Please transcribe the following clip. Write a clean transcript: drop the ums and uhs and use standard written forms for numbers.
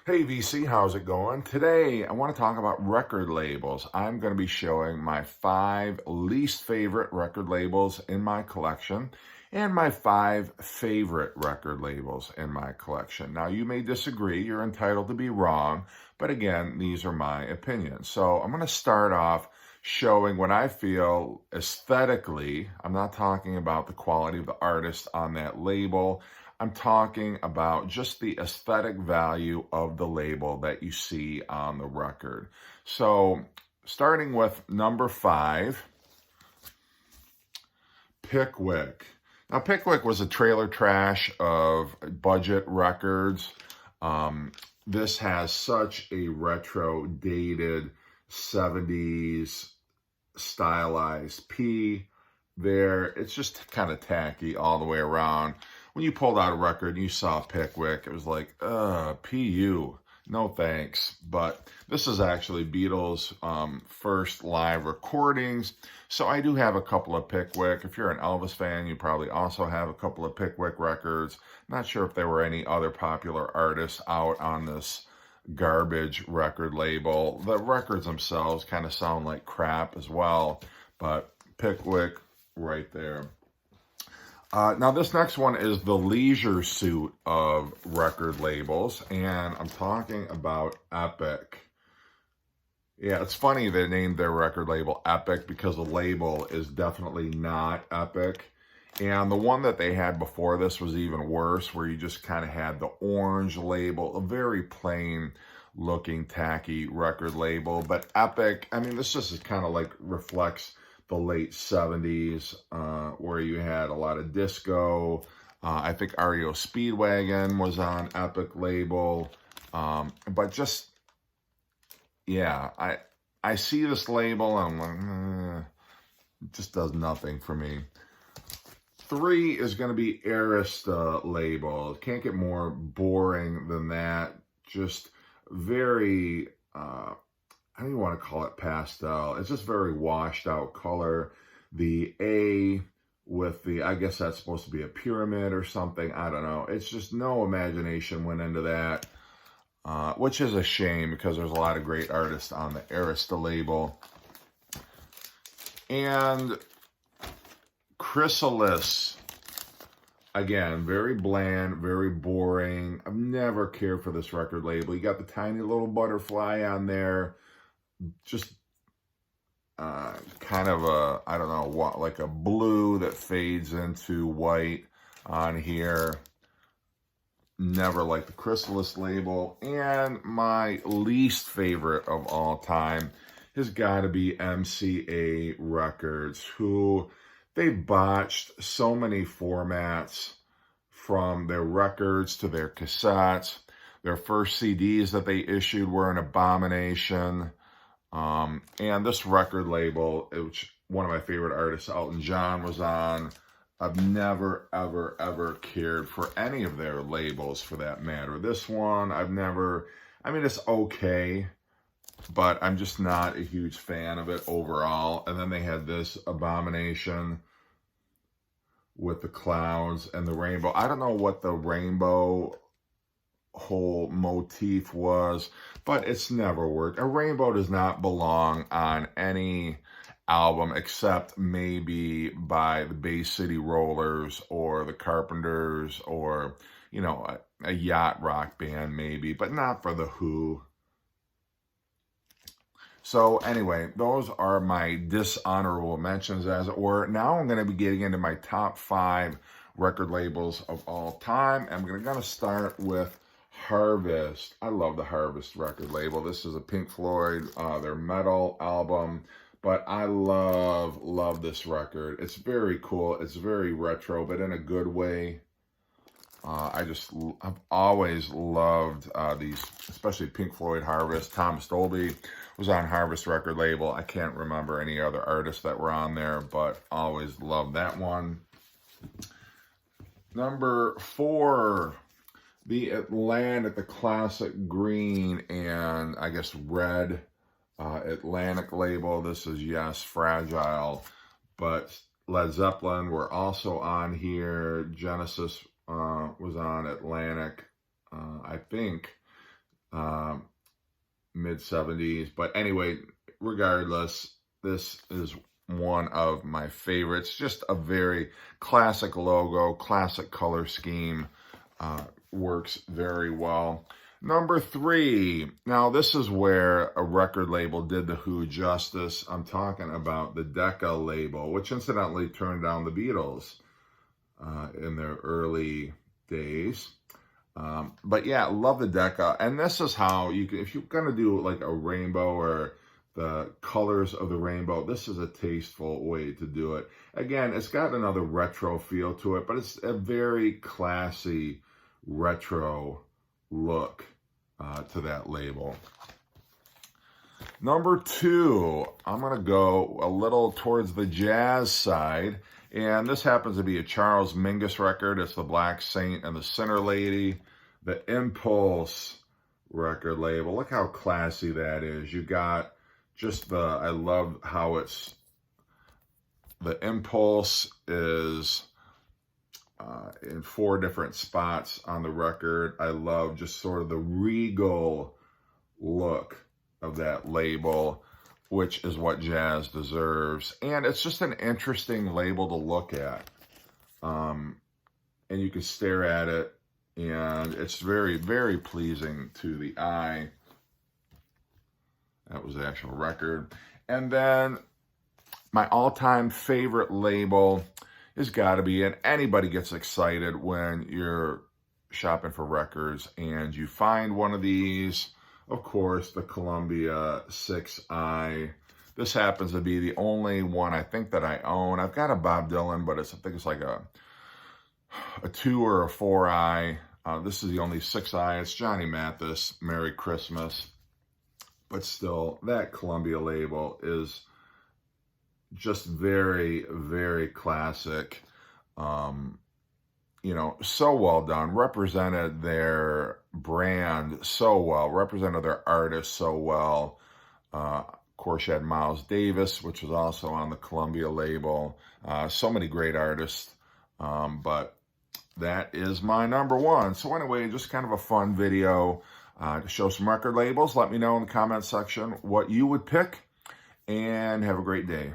Hey VC, how's it going? Today, I want to talk about record labels. I'm going to be showing my 5 least favorite record labels in my collection and my 5 favorite record labels in my collection. Now, you may disagree, you're entitled to be wrong, but again, these are my opinions. So I'm going to start off showing what I feel aesthetically. I'm not talking about the quality of the artist on that label. I'm talking about just the aesthetic value of the label that you see on the record. So starting with number 5, Pickwick. Now, Pickwick was a trailer trash of budget records. This has such a retro, dated 70s stylized P there. It's just kind of tacky all the way around. When you pulled out a record and you saw Pickwick, it was like, PU, no thanks. But this is actually Beatles' first live recordings. So I do have a couple of Pickwick. If you're an Elvis fan, you probably also have a couple of Pickwick records. Not sure if there were any other popular artists out on this garbage record label. The records themselves kind of sound like crap as well, but Pickwick right there. Now, this next one is the leisure suit of record labels, and I'm talking about Epic. Yeah, it's funny they named their record label Epic because the label is definitely not Epic. And the one that they had before this was even worse, where you just kind of had the orange label, a very plain looking tacky record label. But Epic, I mean, this just kind of like reflects the late 70s, where you had a lot of disco. I think REO Speedwagon was on Epic label. But just, yeah, I see this label and I'm like, it just does nothing for me. 3 is going to be Aristo label. Can't get more boring than that. Just very, I don't even want to call it pastel. It's just very washed out color. The A with the, I guess that's supposed to be a pyramid or something. I don't know. It's just no imagination went into that, which is a shame because there's a lot of great artists on the Aristo label. And Chrysalis, again, very bland, very boring. I've never cared for this record label. You got the tiny little butterfly on there. Just kind of a, I don't know, what, like a blue that fades into white on here. Never liked the Chrysalis label. And my least favorite of all time has got to be MCA Records, who they botched so many formats, from their records to their cassettes. Their first CDs that they issued were an abomination. And this record label, which one of my favorite artists, Elton John, was on, I've never, ever, ever cared for any of their labels for that matter. This one, I've never, I mean, it's okay, but I'm just not a huge fan of it overall. And then they had this abomination with the clouds and the rainbow. I don't know what the rainbow whole motif was, but it's never worked. A rainbow does not belong on any album except maybe by the Bay City Rollers or the Carpenters or, you know, a yacht rock band maybe, but not for the Who. So anyway, those are my dishonorable mentions, as it were. Now I'm going to be getting into my top 5 record labels of all time. I'm going to start with Harvest. I love the Harvest record label. This is a Pink Floyd, their metal album, but I love this record. It's very cool. It's very retro, but in a good way. I've always loved these, especially Pink Floyd, Harvest. Thomas Dolby was on Harvest record label. I can't remember any other artists that were on there, but always loved that one. Number 4, the Atlantic, the classic green and I guess red Atlantic label. This is, yes, fragile, but Led Zeppelin were also on here. Genesis was on Atlantic, I think. mid-70s. But anyway, regardless, this is one of my favorites. Just a very classic logo, classic color scheme. Works very well. Number 3. Now, this is where a record label did the Who justice. I'm talking about the Deca label, which incidentally turned down the Beatles in their early days. But yeah, love the Deca. And this is how you can, if you're going to do like a rainbow or the colors of the rainbow, this is a tasteful way to do it. Again, it's got another retro feel to it, but it's a very classy retro look to that label. Number 2, I'm going to go a little towards the jazz side. And this happens to be a Charles Mingus record. It's the Black Saint and the Sinner Lady. The Impulse record label. Look how classy that is. You got just I love how it's, the Impulse is in 4 different spots on the record. I love just sort of the regal look of that label, which is what jazz deserves. And it's just an interesting label to look at. And you can stare at it, and it's very, very pleasing to the eye. That was the actual record. And then my all-time favorite label has got to be, and anybody gets excited when you're shopping for records and you find one of these, of course, the Columbia 6i. This happens to be the only one I think that I own. I've got a Bob Dylan, but I think it's like a 2 or a 4i. This is the only 6i. It's Johnny Mathis, Merry Christmas. But still, that Columbia label is just very, very classic. You know, so well done. Represented their brand so well. Represented their artist so well. Of course, you had Miles Davis, which was also on the Columbia label. So many great artists. But that is my number 1. So anyway, just kind of a fun video to show some record labels. Let me know in the comment section what you would pick. And have a great day.